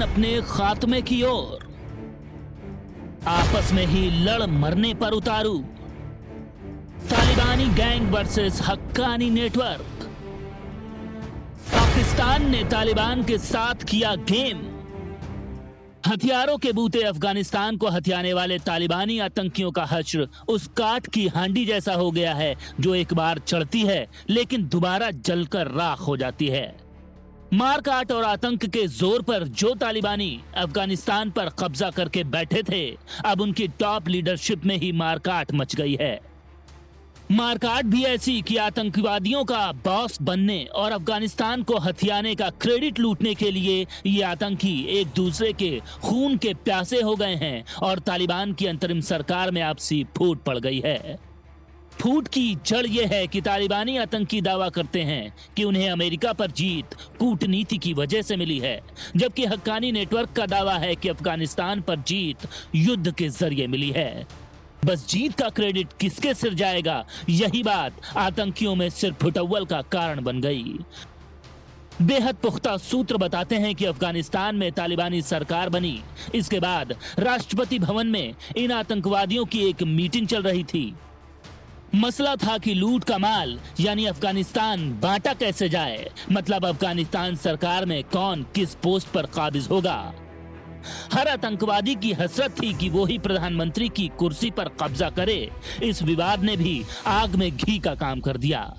अपने खात्मे की ओर। आपस में ही लड़ मरने पर उतारू। तालिबानी gang versus Haqqani network. Pakistan ने तालिबान के साथ किया गेम। हथियारों के बूते अफगानिस्तान को हथियाने वाले तालिबानी आतंकियों का हश्र उस काठ की हांडी जैसा हो गया है जो एक बार चढ़ती है लेकिन दोबारा जलकर राख हो जाती है। मारकाट और आतंक के जोर पर जो तालिबानी अफगानिस्तान पर कब्जा करके बैठे थे, अब उनकी टॉप लीडरशिप में ही मारकाट मच गई है। मारकाट भी ऐसी कि आतंकवादियों का बॉस बनने और अफगानिस्तान को हथियाने का क्रेडिट लूटने के लिए ये आतंकी एक दूसरे के खून के प्यासे हो गए हैं और तालिबान की अंतरिम सरकार में आपसी फूट पड़ गई है। फूट की जड़ यह है कि तालिबानी आतंकी दावा करते हैं कि उन्हें अमेरिका पर जीत कूटनीति की वजह से मिली है, जबकि हक्कानी नेटवर्क का दावा है कि अफगानिस्तान पर जीत युद्ध के जरिए मिली है। बस जीत का क्रेडिट किसके सिर जाएगा, यही बात आतंकियों में सिर फुटअव्वल का कारण बन गई। बेहद पुख्ता सूत्र बताते हैं कि अफगानिस्तान में तालिबानी सरकार बनी, इसके बाद राष्ट्रपति भवन में इन आतंकवादियों की एक मीटिंग चल रही थी। मसला था कि लूट का माल यानी अफगानिस्तान बांटा कैसे जाए, मतलब अफगानिस्तान सरकार में कौन किस पोस्ट पर काबिज होगा। हर आतंकवादी की हसरत थी कि वो ही प्रधानमंत्री की कुर्सी पर कब्जा करे। इस विवाद ने भी आग में घी का काम कर दिया।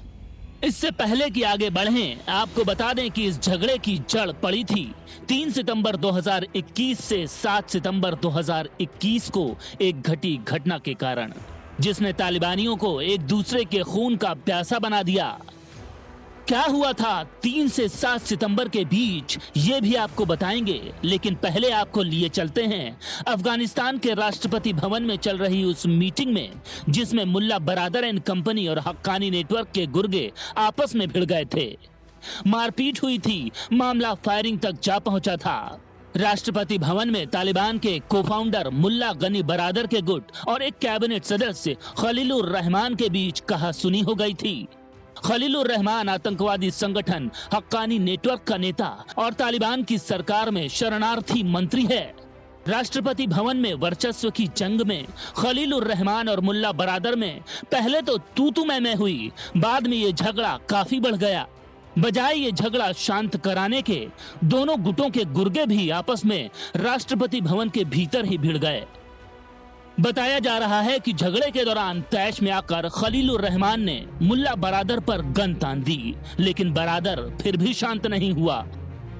इससे पहले कि आगे बढ़ें, आपको बता दें कि इस झगड़े की जड़ पड़ी थी 3 सितंबर 2021 से 7 सितंबर 2021 को एक घटी घटना के कारण, जिसने तालिबानियों को एक दूसरे के खून का प्यासा बना दिया। क्या हुआ था 3 से 7 सितंबर के बीच, ये भी आपको बताएंगे, लेकिन पहले आपको लिए चलते हैं अफगानिस्तान के राष्ट्रपति भवन में चल रही उस मीटिंग में, जिसमें मुल्ला बरादर एंड कंपनी और हक्कानी नेटवर्क के गुर्गे आपस में भिड़ गए थे। मारपीट हुई थी, मामला फायरिंग तक जा पहुंचा था। राष्ट्रपति भवन में तालिबान के को-फाउंडर मुल्ला गनी बरादर के गुट और एक कैबिनेट सदस्य खलीलुर रहमान के बीच कहासुनी हो गई थी। खलीलुर रहमान आतंकवादी संगठन हक्कानी नेटवर्क का नेता और तालिबान की सरकार में शरणार्थी मंत्री है। राष्ट्रपति भवन में वर्चस्व की जंग में खलीलुर रहमान और मुल्ला बरादर में पहले तो तू मैं हुई, बाद में ये झगड़ा काफी बढ़ गया। बजाय ये झगड़ा शांत कराने के, दोनों गुटों के गुर्गे भी आपस में राष्ट्रपति भवन के भीतर ही भिड़ गए। बताया जा रहा है कि झगड़े के दौरान तैश में आकर खलीलुर रहमान ने मुल्ला बरादर पर गन तान दी, लेकिन बरादर फिर भी शांत नहीं हुआ।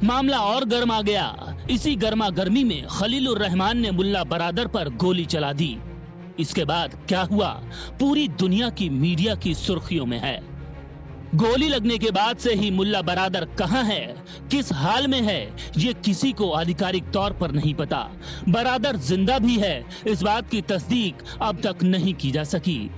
मामला और गर्मा गया। इसी गर्मा गर्मी में खलीलुर रहमान ने मुल्ला बरादर पर गोली चला दी। इसके बाद क्या हुआ, पूरी दुनिया की मीडिया की सुर्खियों में है। गोली लगने के बाद से ही मुल्ला बरादर कहां है, किस हाल में है, ये किसी को आधिकारिक तौर पर नहीं पता। बरादर जिंदा भी है, इस बात की तस्दीक अब तक नहीं की जा सकी।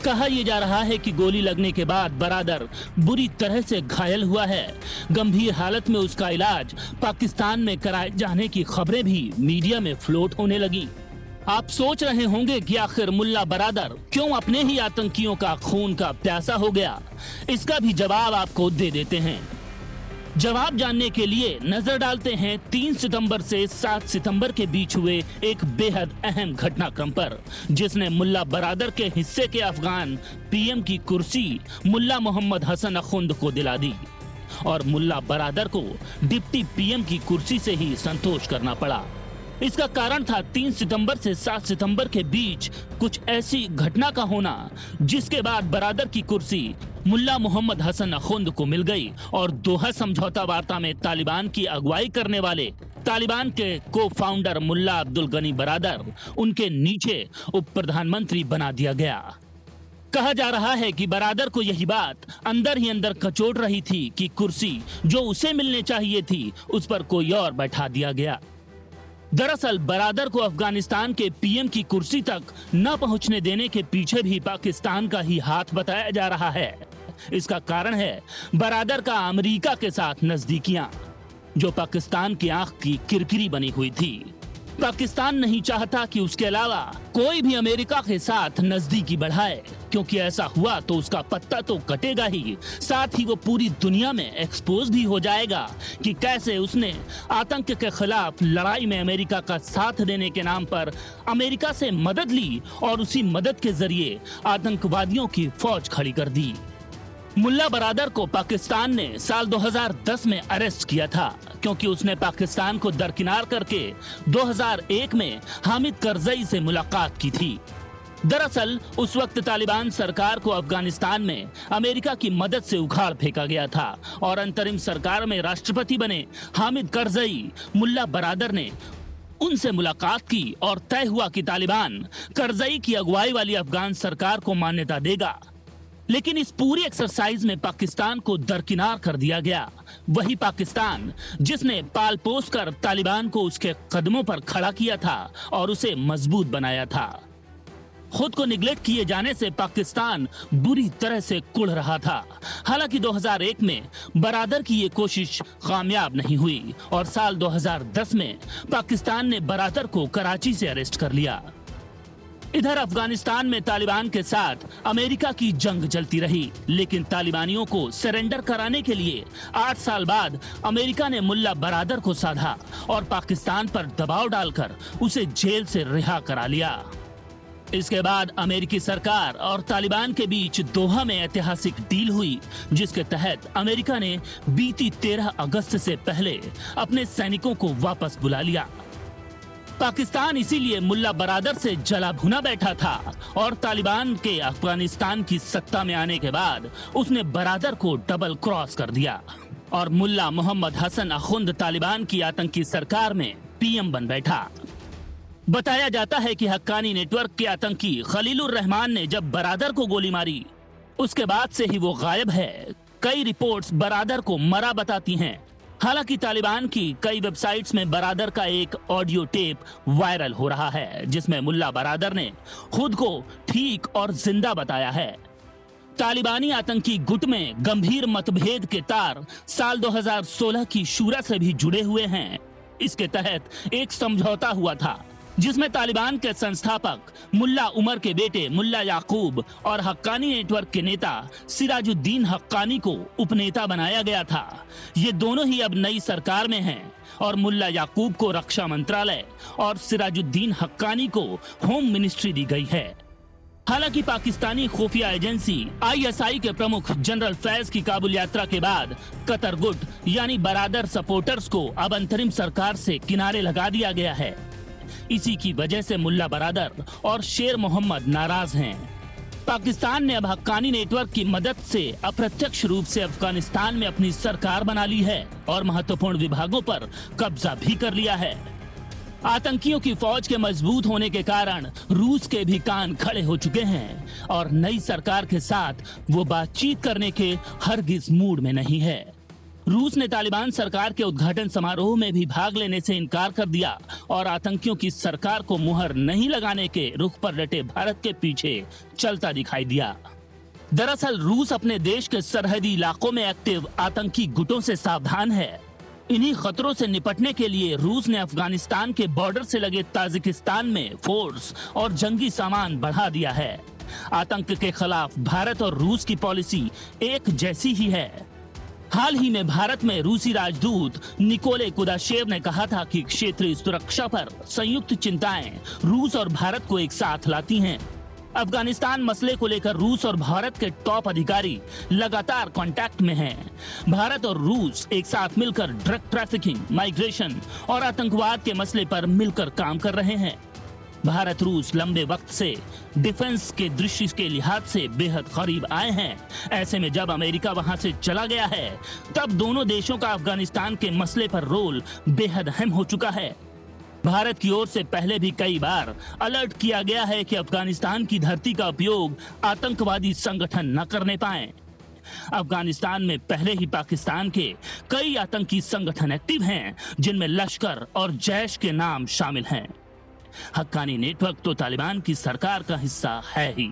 कहा यह जा रहा है कि गोली लगने के बाद बरादर बुरी तरह से घायल हुआ है। गंभीर हालत में उसका इलाज पाकिस्तान में कराए जाने की खबरें भी मीडिया में फ्लोट होने लगी। आप सोच रहे होंगे कि आखिर मुल्ला बरादर क्यों अपने ही आतंकियों का खून का प्यासा हो गया। इसका भी जवाब आपको दे देते हैं। जवाब जानने के लिए नजर डालते हैं 3 सितंबर से 7 सितंबर के बीच हुए एक बेहद अहम घटनाक्रम पर, जिसने मुल्ला बरादर के हिस्से के अफगान पीएम की कुर्सी मुल्ला मोहम्मद हसन अखुंद को दिला दी और मुल्ला बरादर को डिप्टी पीएम की कुर्सी से ही संतोष करना पड़ा। इसका कारण था 3 सितंबर से 7 सितंबर के बीच कुछ ऐसी घटना का होना, जिसके बाद बरादर की कुर्सी मुल्ला मोहम्मद हसन अखुंद को मिल गई और दोहा समझौता वार्ता में तालिबान की अगुवाई करने वाले तालिबान के को-फाउंडर मुल्ला अब्दुल गनी बरादर उनके नीचे उप प्रधानमंत्री बना दिया गया। कहा जा रहा है कि बरादर को यही बात अंदर ही अंदर कचोट रही थी कि कुर्सी जो उसे मिलने चाहिए थी उस पर कोई और बैठा दिया गया। दरअसल बरादर को अफगानिस्तान के पीएम की कुर्सी तक न पहुंचने देने के पीछे भी पाकिस्तान का ही हाथ बताया जा रहा है। इसका कारण है बरादर का अमेरिका के साथ नजदीकियां, जो पाकिस्तान की आंख की किरकिरी बनी हुई थी। पाकिस्तान नहीं चाहता कि उसके अलावा कोई भी अमेरिका के साथ नजदीकी बढ़ाए, क्योंकि ऐसा हुआ तो उसका पत्ता तो कटेगा ही, साथ ही वो पूरी दुनिया में एक्सपोज भी हो जाएगा कि कैसे उसने आतंक के खिलाफ लड़ाई में अमेरिका का साथ देने के नाम पर अमेरिका से मदद ली और उसी मदद के जरिए आतंकवादियों की फौज खड़ी कर दी। मुल्ला बरादर को पाकिस्तान ने साल 2010 में अरेस्ट किया था क्योंकि उसने पाकिस्तान को दरकिनार करके 2001 में हामिद करजई से मुलाकात की थी। दरअसल उस वक्त तालिबान सरकार को अफगानिस्तान में अमेरिका की मदद से उखाड़ फेंका गया था और अंतरिम सरकार में राष्ट्रपति बने हामिद करजई मुल्ला बरादर ने उनसे मुलाकात की और तय हुआ कि तालिबान करजई की अगुवाई वाली अफगान सरकार को मान्यता देगा। लेकिन इस पूरी एक्सरसाइज में पाकिस्तान को दरकिनार कर दिया गया, वही पाकिस्तान जिसने पाल पोस कर तालिबान को उसके कदमों पर खड़ा किया था और उसे मजबूत बनाया था। खुद को निगलेक्ट किए जाने से पाकिस्तान बुरी तरह से कुढ़ रहा था। हालांकि 2001 में बरादर की ये कोशिश कामयाब नहीं हुई और साल 2010 में पाकिस्तान ने बरादर को कराची से अरेस्ट कर लिया। इधर अफगानिस्तान में तालिबान के साथ अमेरिका की जंग चलती रही, लेकिन तालिबानियों को सरेंडर कराने के लिए 8 साल बाद अमेरिका ने मुल्ला बरादर को साधा और पाकिस्तान पर दबाव डालकर उसे जेल से रिहा करा लिया। इसके बाद अमेरिकी सरकार और तालिबान के बीच दोहा में ऐतिहासिक डील हुई, जिसके तहत अमेरिका ने बीती 13 अगस्त से पहले अपने सैनिकों को वापस बुला लिया। पाकिस्तान इसीलिए मुल्ला बरादर से जला भुना बैठा था और तालिबान के अफगानिस्तान की सत्ता में आने के बाद उसने बरादर को डबल क्रॉस कर दिया और मुल्ला मोहम्मद हसन अखुंद तालिबान की आतंकी सरकार में पीएम बन बैठा। बताया जाता है कि हक्कानी नेटवर्क के आतंकी खलीलुर रहमान ने जब बरादर को गोली मारी, उसके बाद से ही वो गायब है। कई रिपोर्ट्स बरादर को मरा बताती हैं। हालांकि तालिबान की कई वेबसाइट्स में बरादर का एक ऑडियो टेप वायरल हो रहा है, जिसमें मुल्ला बरादर ने खुद को ठीक और जिंदा बताया है। तालिबानी आतंकी गुट में गंभीर मतभेद के तार साल 2016 की शूरा से भी जुड़े हुए हैं। इसके तहत एक समझौता हुआ था जिसमें तालिबान के संस्थापक मुल्ला उमर के बेटे मुल्ला याकूब और हक्कानी नेटवर्क के नेता सिराजुद्दीन हक्कानी को उपनेता बनाया गया था। ये दोनों ही अब नई सरकार में हैं और मुल्ला याकूब को रक्षा मंत्रालय और सिराजुद्दीन हक्कानी को होम मिनिस्ट्री दी गई है। हालांकि पाकिस्तानी खुफिया एजेंसी ISI के प्रमुख जनरल फैज की काबुल यात्रा के बाद कतर गुट यानी बरादर सपोर्टर्स को अब अंतरिम सरकार से किनारे लगा दिया गया है। इसी की वजह से मुल्ला बरादर और शेर मोहम्मद नाराज हैं। पाकिस्तान ने अब हक्कानी नेटवर्क की मदद से अप्रत्यक्ष रूप से अफगानिस्तान में अपनी सरकार बना ली है और महत्वपूर्ण विभागों पर कब्जा भी कर लिया है। आतंकियों की फौज के मजबूत होने के कारण रूस के भी कान खड़े हो चुके हैं और नई सरकार के साथ वो बातचीत करने के हरगिज मूड में नहीं है। रूस ने तालिबान सरकार के उद्घाटन समारोह में भी भाग लेने से इनकार कर दिया और आतंकियों की सरकार को मुहर नहीं लगाने के रुख पर डटे भारत के पीछे चलता दिखाई दिया। दरअसल रूस अपने देश के सरहदी इलाकों में एक्टिव आतंकी गुटों से सावधान है। इन्हीं खतरों से निपटने के लिए रूस ने अफगानिस्तान के बॉर्डर से लगे ताजिकिस्तान में फोर्स और जंगी सामान बढ़ा दिया है। आतंक के खिलाफ भारत और रूस की पॉलिसी एक जैसी ही है। हाल ही में भारत में रूसी राजदूत निकोले कुदाशेव ने कहा था कि क्षेत्रीय सुरक्षा पर संयुक्त चिंताएं रूस और भारत को एक साथ लाती हैं। अफगानिस्तान मसले को लेकर रूस और भारत के टॉप अधिकारी लगातार कांटेक्ट में हैं। भारत और रूस एक साथ मिलकर ड्रग ट्रैफिकिंग, माइग्रेशन और आतंकवाद के मसले पर मिलकर काम कर रहे हैं। भारत रूस लंबे वक्त से डिफेंस के दृष्टि के लिहाज से बेहद करीब आए हैं। ऐसे में जब अमेरिका वहां से चला गया है, तब दोनों देशों का अफगानिस्तान के मसले पर रोल बेहद अहम हो चुका है। भारत की ओर से पहले भी कई बार अलर्ट किया गया है कि अफगानिस्तान की धरती का उपयोग आतंकवादी संगठन न करने पाए। अफगानिस्तान में पहले ही पाकिस्तान के कई आतंकी संगठन एक्टिव हैं, जिनमें लश्कर और जैश के नाम शामिल हैं। हक्कानी नेटवर्क तो तालिबान की सरकार का हिस्सा है ही।